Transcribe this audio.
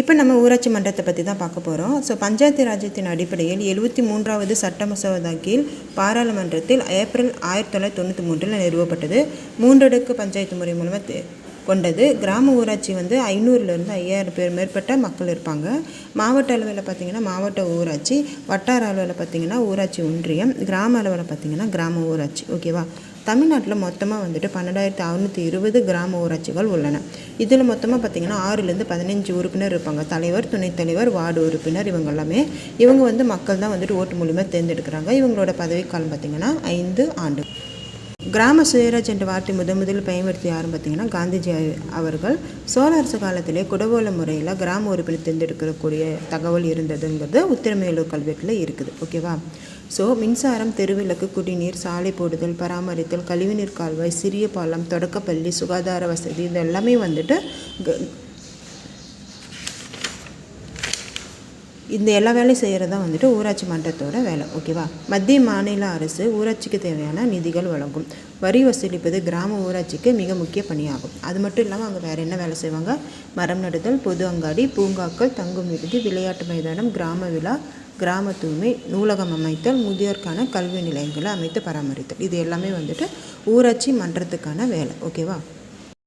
இப்போ நம்ம ஊராட்சி மன்றத்தை பற்றி தான் பார்க்க போகிறோம். ஸோ பஞ்சாயத்து ராஜ்யத்தின் அடிப்படையில் 73வது சட்ட மசோதா கீழ் பாராளுமன்றத்தில் ஏப்ரல் 1993 நிறுவப்பட்டது. 3 அடுக்கு பஞ்சாயத்து முறை மூலமாக கொண்டது. கிராம ஊராட்சி 500லேருந்து 5000 பேர் மேற்பட்ட மக்கள் இருப்பாங்க. மாவட்ட அளவில் பார்த்திங்கன்னா மாவட்ட ஊராட்சி, வட்டார அளவில் பார்த்திங்கன்னா ஊராட்சி ஒன்றியம், கிராம அளவில் பார்த்திங்கன்னா கிராம ஊராட்சி. ஓகேவா? தமிழ்நாட்டில் மொத்தமாக 12620 கிராம ஊராட்சிகள் உள்ளன. இதில் மொத்தமாக பார்த்திங்கன்னா 6லேருந்து 15 உறுப்பினர் இருப்பாங்க. தலைவர், துணைத் தலைவர், வார்டு உறுப்பினர், இவங்க எல்லாமே மக்கள் தான் ஓட்டு மூலியமாக தேர்ந்தெடுக்கிறாங்க. இவங்களோட பதவிக்காலம் பார்த்திங்கன்னா 5 ஆண்டு. கிராம சுயராஜ் என்ற வார்த்தை முதலில் பயன்படுத்தி யாரும் பார்த்திங்கன்னா காந்திஜி அவர்கள். சோழ அரசு காலத்திலே குடவோல முறையில் கிராம உறுப்பினர் தேர்ந்தெடுக்கக்கூடிய தகவல் இருந்ததுங்கிறது உத்திரமேலூர் கல்வெட்டில் இருக்குது. ஓகேவா? ஸோ மின்சாரம், தெருவிளக்கு, குடிநீர், சாலை போடுதல், பராமரித்தல், கழிவுநீர் கால்வாய், சிறிய பாலம், தொடக்கப்பள்ளி, சுகாதார வசதி, இது எல்லாமே இந்த எல்லா வேலையும் செய்கிறது தான் ஊராட்சி மன்றத்தோட வேலை. ஓகேவா? மத்திய மாநில அரசு ஊராட்சிக்கு தேவையான நிதிகள் வழங்கும். வரி வசூலிப்பது கிராம ஊராட்சிக்கு மிக முக்கிய பணியாகும். அது மட்டும் இல்லாமல் அங்கே வேறு என்ன வேலை செய்வாங்க? மரம் நடுதல், பொது அங்காடி, பூங்காக்கள், தங்கும் விடுதி, விளையாட்டு மைதானம், கிராம விழா, கிராம தூய்மை, நூலகம் அமைத்தல், முதியோருக்கான கல்வி நிலையங்களை அமைத்து பராமரித்தல், இது எல்லாமே ஊராட்சி மன்றத்துக்கான வேலை. ஓகேவா?